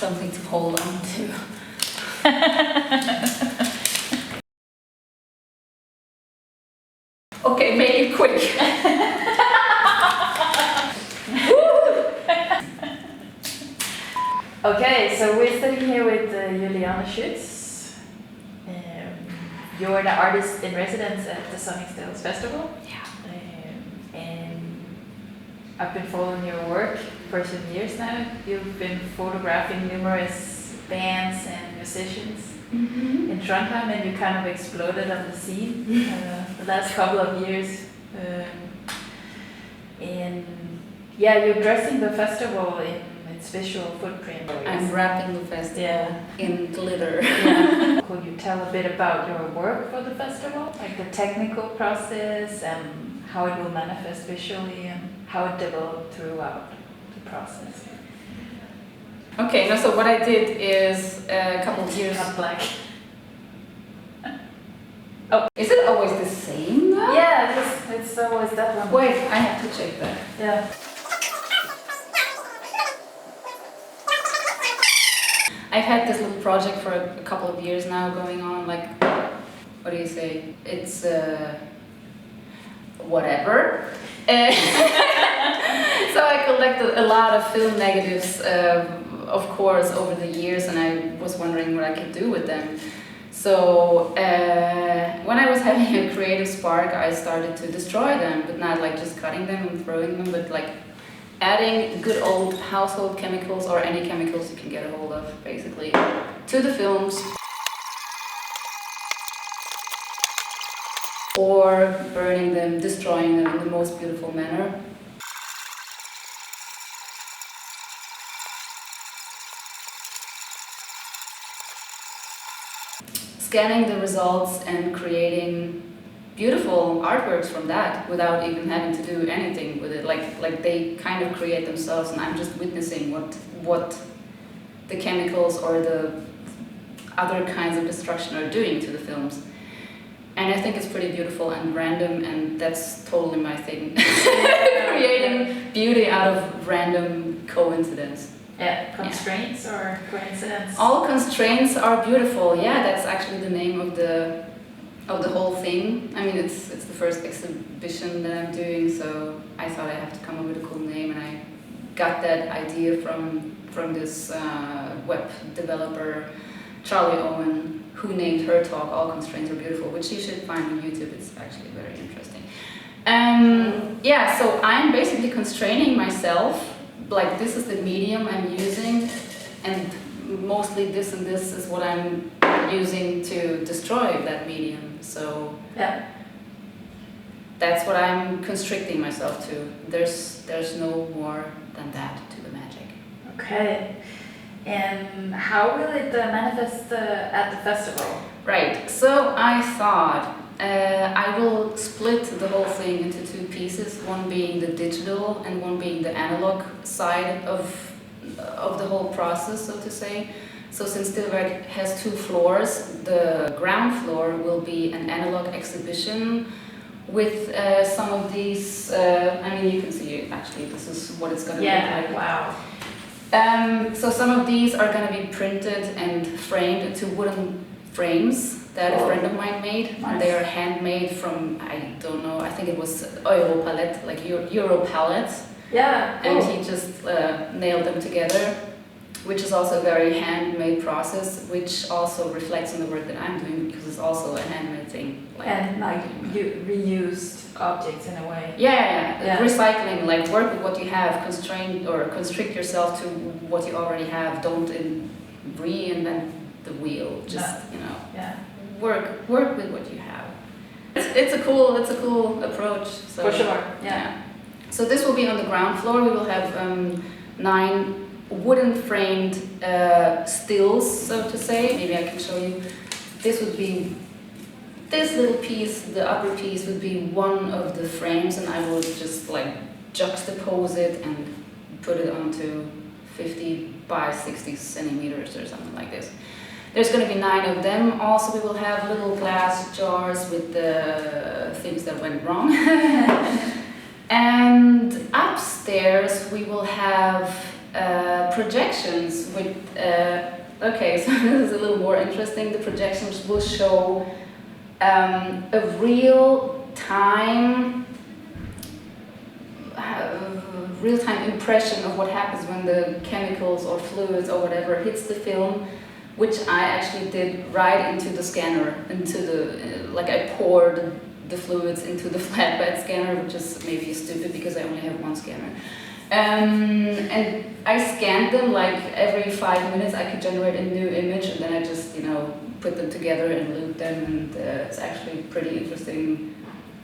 something to hold on to. Okay, make it quick. Okay, so we're sitting here with Juliane Schütz. You're the artist in residence at the STILLS Festival. Yeah. And I've been following your work for some years now. You've been photographing numerous bands and musicians in Trondheim, and you kind of exploded on the scene the last couple of years. And yeah, you're dressing the festival in its visual footprint. I'm wrapping the festival in glitter. Yeah. Could you tell a bit about your work for the festival? Like the technical process and how it will manifest visually and how it developed throughout the process? Okay, no, so what I did is a couple of years... Not black. Oh, is it always the same now? Yeah, it's always that one. Wait, I have to check that. Yeah. I've had this little project for a couple of years now going on, like, what do you say? It's whatever. So I collected a lot of film negatives, of course, over the years, and I was wondering what I could do with them. So when I was having a creative spark, I started to destroy them, but not like just cutting them and throwing them, but like adding good old household chemicals or any chemicals you can get a hold of, basically, to the films. Or burning them, destroying them in the most beautiful manner. Scanning the results and creating beautiful artworks from that without even having to do anything with it. Like they kind of create themselves, and I'm just witnessing what the chemicals or the other kinds of destruction are doing to the films. And I think it's pretty beautiful and random, and that's totally my thing. Creating beauty out of random coincidence. Yeah, constraints or coincidence? All constraints are beautiful. Yeah, that's actually the name of the whole thing. I mean, it's the first exhibition that I'm doing, so I thought I have to come up with a cool name, and I got that idea from this web developer, Charlie Owen, who named her talk "All Constraints Are Beautiful," which you should find on YouTube. It's actually very interesting. Yeah, so I'm basically constraining myself. Like, this is the medium I'm using, and mostly this and this is what I'm using to destroy that medium. So yeah, that's what I'm constricting myself to. There's no more than that to the magic. Okay. And how will it manifest at the festival? Right, so I thought I will split the whole thing into two pieces, one being the digital and one being the analog side of the whole process, so to say. So since Stillwerk has two floors, the ground floor will be an analog exhibition with some of these, I mean, you can see it actually, this is what it's going to look like. Wow. So some of these are going to be printed and framed into wooden frames that a friend of mine made. Nice. They are handmade from, I don't know, I think it was Europalette, like Euro pallets. Yeah, cool. And he just nailed them together, which is also a very handmade process, which also reflects on the work that I'm doing, because it's also a handmade thing. And like you reused objects in a way. Yeah. Recycling, like work with what you have, constrain or constrict yourself to what you already have. Don't reinvent the wheel. Just work with what you have. It's a cool approach. So, for sure. Yeah. So this will be on the ground floor. We will have 9 wooden framed stills, so to say. Maybe I can show you. This would be this little piece. The upper piece would be one of the frames, and I will just like juxtapose it and put it onto 50 by 60 centimeters or something like this. There's going to be 9 of them. Also, we will have little glass jars with the things that went wrong. And upstairs we will have projections with, okay, so this is a little more interesting. The projections will show a real-time impression of what happens when the chemicals or fluids or whatever hits the film, which I actually did right into the scanner, into the, like I poured the fluids into the flatbed scanner, which is maybe stupid because I only have one scanner. And I scanned them like every 5 minutes. I could generate a new image, and then I just, you know, put them together and loop them, and it's actually pretty interesting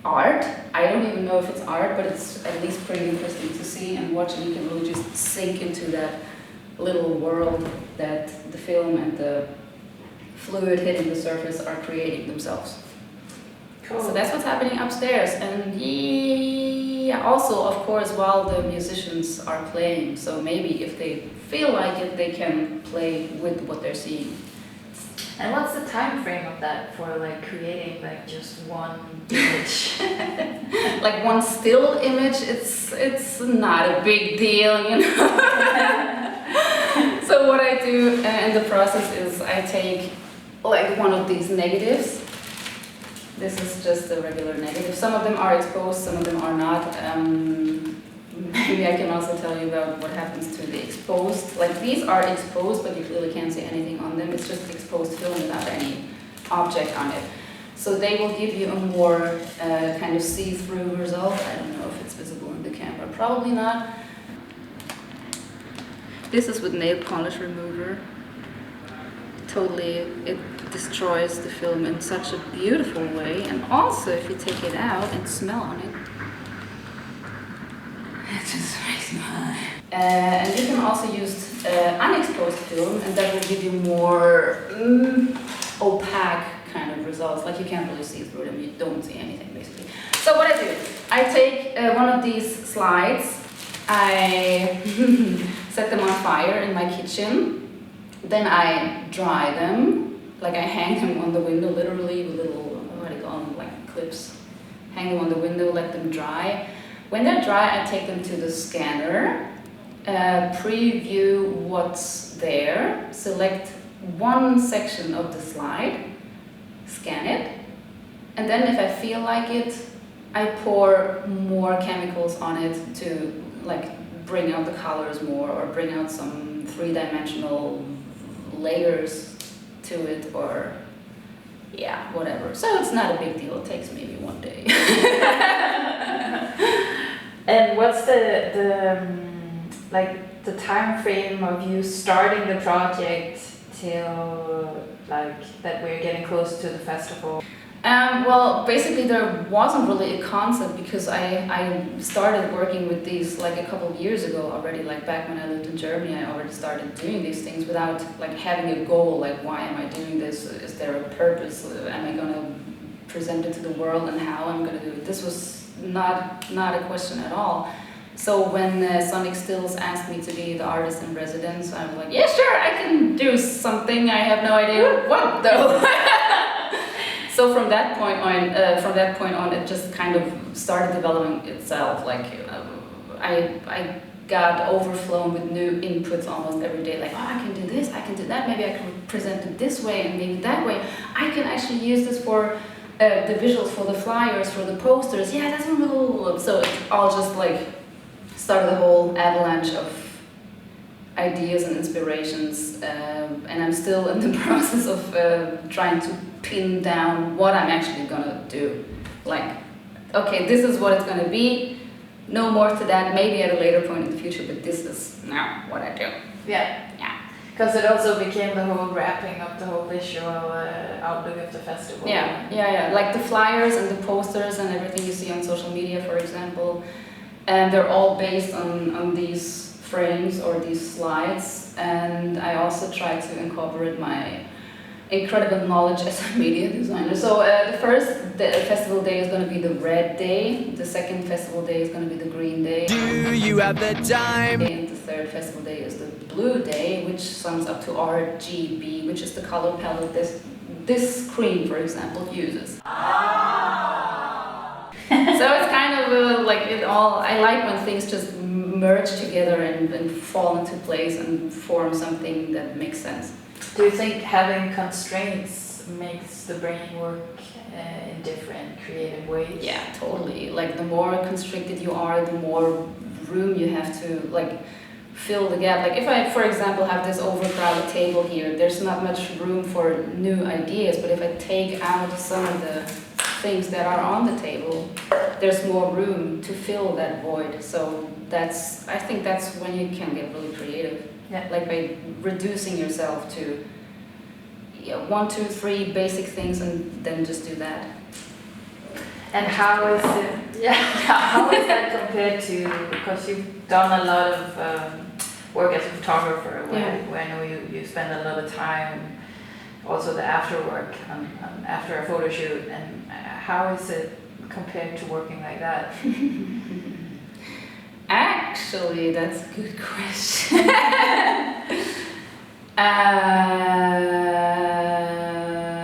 art. I don't even know if it's art, but it's at least pretty interesting to see and watch, and you can really just sink into that little world that the film and the fluid hitting the surface are creating themselves. Cool. So that's what's happening upstairs, and yeah, also of course while the musicians are playing, so maybe if they feel like it, they can play with what they're seeing. And what's the time frame of that for like creating like just one image? Like one still image, it's not a big deal, you know. So what I do in the process is I take like one of these negatives. This is just a regular negative. Some of them are exposed, some of them are not. Maybe I can also tell you about what happens to the exposed. Like these are exposed, but you clearly can't see anything on them. It's just exposed film without any object on it. So they will give you a more kind of see-through result. I don't know if it's visible in the camera, probably not. This is with nail polish remover. Totally, it destroys the film in such a beautiful way. And also, if you take it out and smell on it, it just makes me high. And you can also use unexposed film, and that will give you more opaque kind of results. Like you can't really see through them, you don't see anything basically. So what I do, I take one of these slides, I set them on fire in my kitchen, then I dry them, like I hang them on the window literally with little, what do you call them, like clips. Hang them on the window, let them dry. When they're dry, I take them to the scanner, preview what's there, select one section of the slide, scan it, and then if I feel like it, I pour more chemicals on it to like bring out the colors more or bring out some three-dimensional layers to it, or yeah, whatever. So it's not a big deal, it takes maybe one day. And what's the like the time frame of you starting the project till like that we're getting close to the festival? Well, basically there wasn't really a concept because I started working with these like a couple of years ago already, like back when I lived in Germany. I already started doing these things without like having a goal, like why am I doing this? Is there a purpose? Am I going to present it to the world, and how I'm going to do it? This was not a question at all. So when Sonic Stills asked me to be the artist in residence, I was like, yeah, sure, I can do something. I have no idea what though. So from that point on, it just kind of started developing itself. Like I got overflown with new inputs almost every day. Like, oh, I can do this, I can do that. Maybe I can present it this way and maybe that way. I can actually use this for the visuals, for the flyers, for the posters. Yeah, that's really. So it all just like started a whole avalanche of ideas and inspirations, and I'm still in the process of trying to pin down what I'm actually gonna do. Like, okay, this is what it's gonna be, no more to that, maybe at a later point in the future, but this is now what I do. Yeah. Yeah. Because it also became the whole wrapping up the whole visual outlook of the festival. Yeah, like the flyers and the posters and everything you see on social media, for example, and they're all based on these frames or these slides, and I also try to incorporate my incredible knowledge as a media designer. So the first festival day is going to be the red day, the second festival day is going to be the green day. Do you have the time? And the third festival day is the blue day, which sums up to RGB, which is the color palette this screen, for example, uses. So it's kind of like it all, I like when things just merge together and fall into place and form something that makes sense. Do you think having constraints makes the brain work in different creative ways? Yeah, totally. Like the more constricted you are, the more room you have to like fill the gap. Like if I, for example, have this overcrowded table here, there's not much room for new ideas, but if I take out some of the things that are on the table, there's more room to fill that void. So I think that's when you can get really creative. Yeah. Like by reducing yourself to 1, 2, 3 basic things and then just do that. And how is it? Yeah, how is that compared to? Because you've done a lot of work as a photographer, where I know you spend a lot of time, also the after work, after a photo shoot. And how is it compared to working like that? Actually, that's a good question.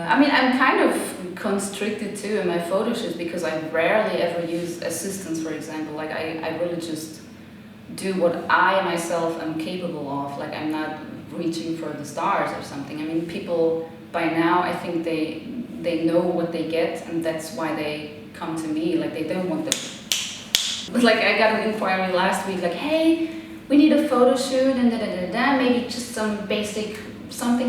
I mean, I'm kind of constricted too in my photo shoots because I rarely ever use assistants, for example. Like I really just do what I myself am capable of. Like I'm not reaching for the stars or something. I mean, people by now, I think they know what they get, and that's why they come to me. Like they don't want the. Like I got an inquiry last week, like, hey, we need a photo shoot and maybe just some basic something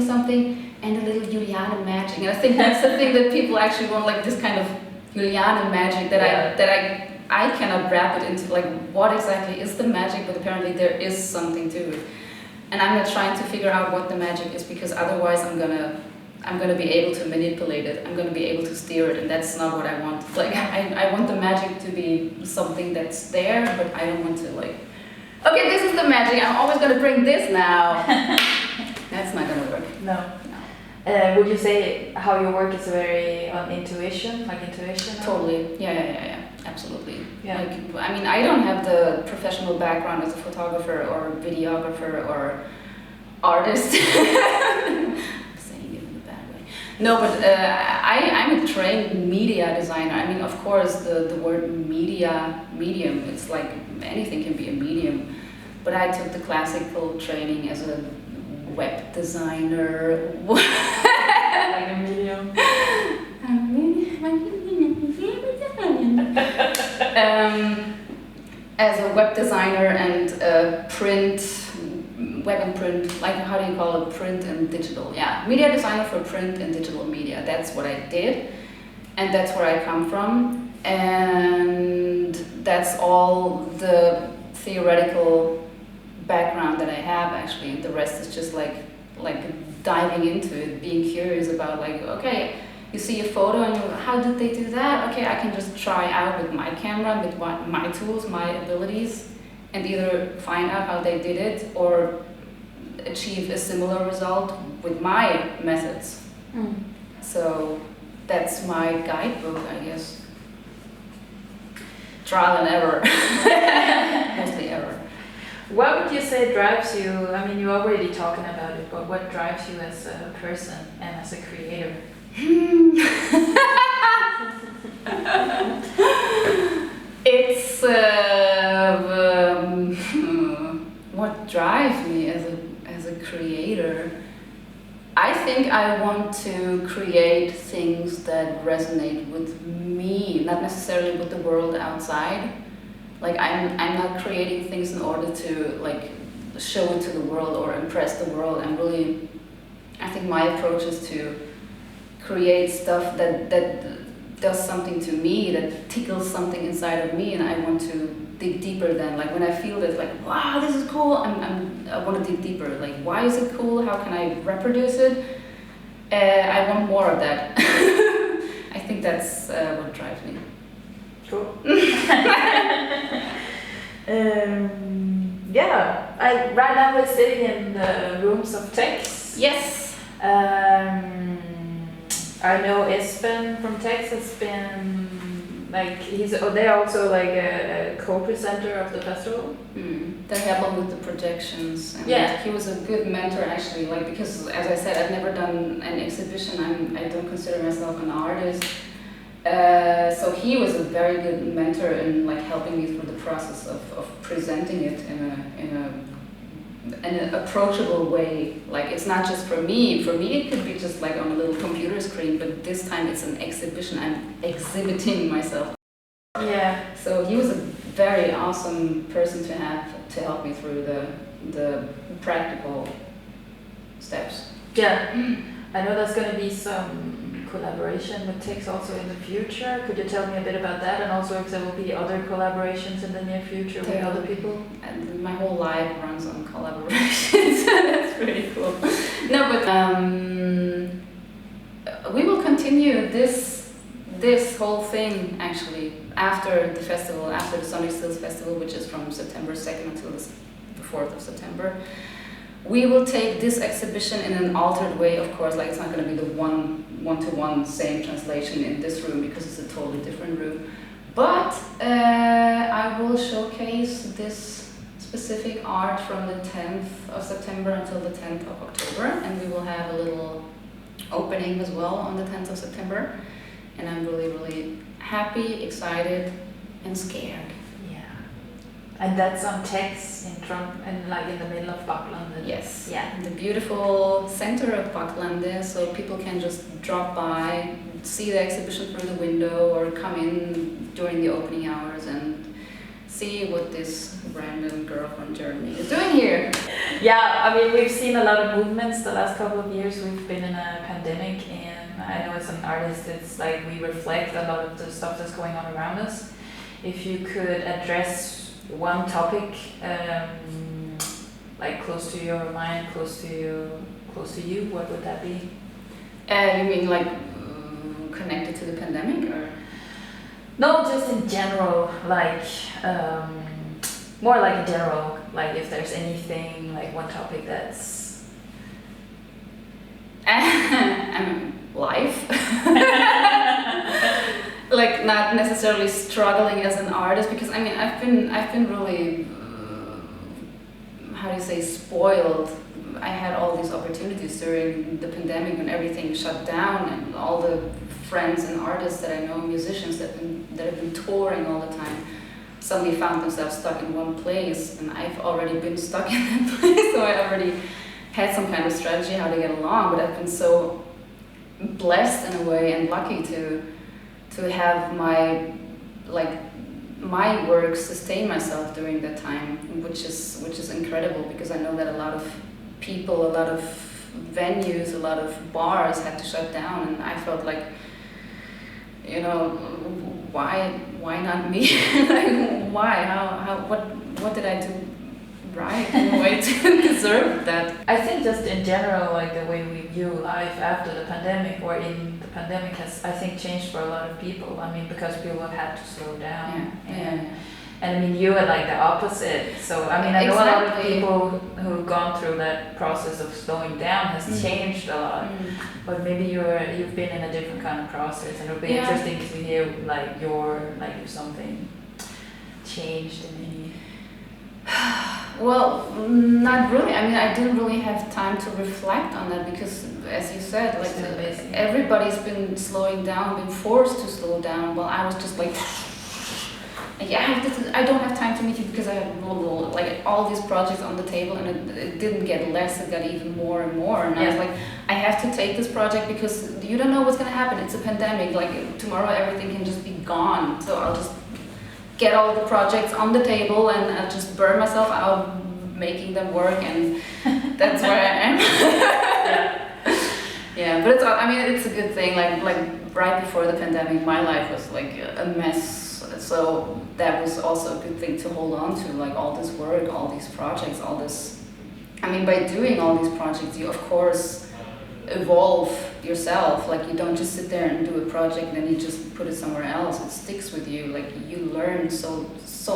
and a little Juliane magic. And I think that's the thing that people actually want, like this kind of Juliane magic that I cannot wrap it into like what exactly is the magic, but apparently there is something to it. And I'm not trying to figure out what the magic is because otherwise I'm gonna be able to manipulate it. I'm gonna be able to steer it, and that's not what I want. Like I want the magic to be something that's there, but I don't want to like, okay, this is the magic. I'm always gonna bring this now. That's not gonna work. No. Would you say how your work is very on intuition, like intuition? Totally. Yeah. Absolutely. Yeah. Like I mean, I don't have the professional background as a photographer or videographer or artist. No, but I'm a trained media designer. I mean, of course, the word medium, it's like anything can be a medium. But I took the classical training as a web designer. Like a medium. As a web designer and web and print, like how do you call it, print and digital, yeah. Media designer for print and digital media, that's what I did. And that's where I come from. And that's all the theoretical background that I have actually. The rest is just like diving into it, being curious about like, okay, you see a photo and you're, how did they do that? Okay, I can just try out with my camera, with my tools, my abilities, and either find out how they did it or achieve a similar result with my methods. So that's my guidebook, I guess. Trial and error. Mostly error. What would you say drives you? I mean, you're already talking about it, but what drives you as a person and as a creator? It's what drives me as a creator. I think I want to create things that resonate with me, not necessarily with the world outside. Like I'm not creating things in order to like show it to the world or impress the world. I think my approach is to create stuff that does something to me, that tickles something inside of me, and I want to dig deeper then. Like when I feel this, like, wow, this is cool, I want to dig deeper. Like, why is it cool? How can I reproduce it? I want more of that. I think that's what drives me. Cool. Yeah, right now we're sitting in the rooms of Tex. Yes. I know Espen from Tex has been like they're also like a co-presenter of the festival. They help him with the projections. And yeah, he was a good mentor actually. Like because as I said, I've never done an exhibition. I don't consider myself an artist. So he was a very good mentor in like helping me through the process of presenting it in an approachable way. Like it's not just for me. For me, it could be just like on a little computer screen, but this time it's an exhibition. I'm exhibiting myself. Yeah. So he was a very awesome person to have to help me through the practical steps. Yeah. I know there's going to be some collaboration with TICS also in the future. Could you tell me a bit about that, and also if there will be other collaborations in the near future with other people? And my whole life runs on collaborations. That's pretty cool. No, but we will continue this whole thing actually after the festival, after the Sonic Stills Festival, which is from September 2nd until the 4th of September. We will take this exhibition in an altered way, of course, like it's not going to be the one-to-one same translation in this room because it's a totally different room. But I will showcase this specific art from the 10th of September until the 10th of October, and we will have a little opening as well on the 10th of September. And I'm really, really happy, excited, and scared. And that's on TICS in Trump, and like in the middle of Baklande. Yes. Yeah. In the beautiful center of Baklande, so people can just drop by, see the exhibition through the window, or come in during the opening hours and see what this random girl from Germany is doing here. Yeah, I mean, we've seen a lot of movements the last couple of years. We've been in a pandemic, and I know as an artist, it's like we reflect a lot of the stuff that's going on around us. If you could address one topic, like close to your mind, close to you, what would that be? You mean like connected to the pandemic, or? No, just in general, like more like in general, like if there's anything, like one topic that's life. Like not necessarily struggling as an artist, because I mean I've been really how do you say, spoiled. I had all these opportunities during the pandemic when everything shut down, and all the friends and artists that I know, musicians that have been touring all the time, suddenly found themselves stuck in one place, and I've already been stuck in that place, so I already had some kind of strategy how to get along, but I've been so blessed in a way and lucky to have my work sustain myself during that time, which is incredible, because I know that a lot of people, a lot of venues, a lot of bars had to shut down, and I felt like, you know, why not me? Like, why? What did I do right in a way to deserve that? I think just in general, like the way we view life after the pandemic, or in the pandemic, has, I think, changed for a lot of people. I mean, because people have had to slow down. Yeah. And I mean, you are like the opposite. So I mean, I know a lot of people who've gone through that process of slowing down has changed a lot. But maybe you've been in a different kind of process, and it'll be interesting to hear like if something changed in any. Well, not really. I mean, I didn't really have time to reflect on that, because, as you said, like everybody's been slowing down, been forced to slow down. Well, I was just like, yeah, I don't have time to meet you because I have like all these projects on the table, and it didn't get less; it got even more and more. And I was like, I have to take this project because you don't know what's gonna happen. It's a pandemic. Like tomorrow, everything can just be gone. So I'll just get all the projects on the table, and I'll just burn myself out making them work, and that's where I am. Yeah, but it's a good thing. Like right before the pandemic, my life was like a mess. So that was also a good thing to hold on to, like all this work, all these projects, all this. I mean, by doing all these projects, you of course evolve yourself. Like you don't just sit there and do a project and then you just put it somewhere else. It sticks with you. Like you learn so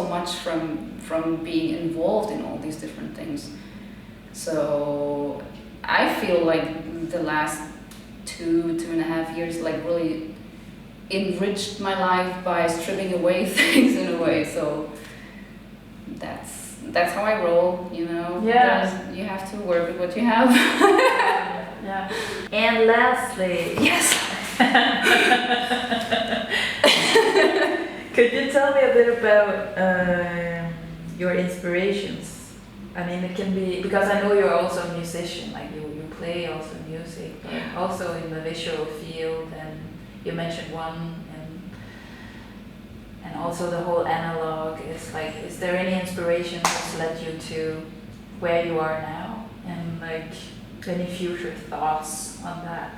much from being involved in all these different things. So I feel like the last 2.5 years like really enriched my life by stripping away things in a way. So that's how I roll, you know. Yeah. You have to work with what you have. Yeah. And lastly, yes. Could you tell me a bit about your inspirations? I mean, it can be, because I know you're also a musician, like you play also music, but also in the visual field, and you mentioned one, and also the whole analog is like, is there any inspiration that's led you to where you are now, and like any future thoughts on that?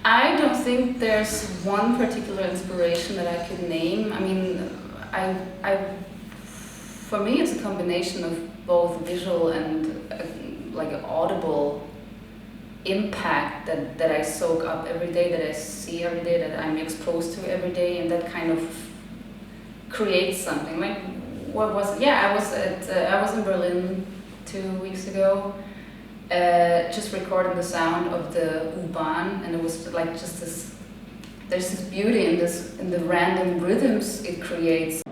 I don't think there's one particular inspiration that I could name. I mean, for me, it's a combination of both visual and like audible impact that I soak up every day, that I see every day, that I'm exposed to every day, and that kind of creates something. Like, what was it? Yeah, I was in Berlin 2 weeks ago, just recording the sound of the U-Bahn, and it was like just this. There's this beauty in the random rhythms it creates.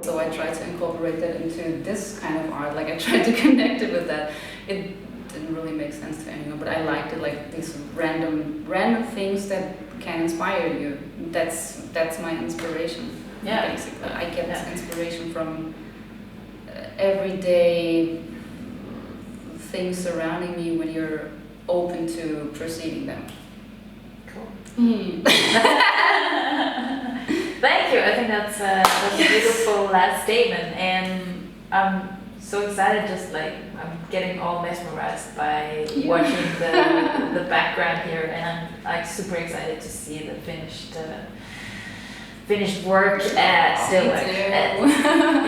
So I tried to incorporate that into this kind of art. Like I tried to connect it with that. It didn't really make sense to anyone, but I liked it. Like these random things that can inspire you. That's my inspiration. Yeah. Basically, I get this inspiration from everyday things surrounding me when you're open to perceiving them. Cool. Thank you. I think that's a beautiful last statement, and I'm so excited. Just like I'm getting all mesmerized by watching the background here, and I'm like super excited to see the finished work at STILLS.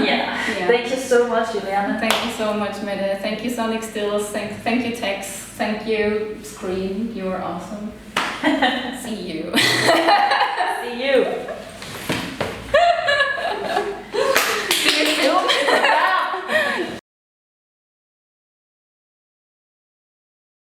Yeah. Thank you so much, Juliane. Thank you so much, Mette. Thank you, Sonic Stills. Thank you, Tex. Thank you, Screen. You are awesome. See you. See you.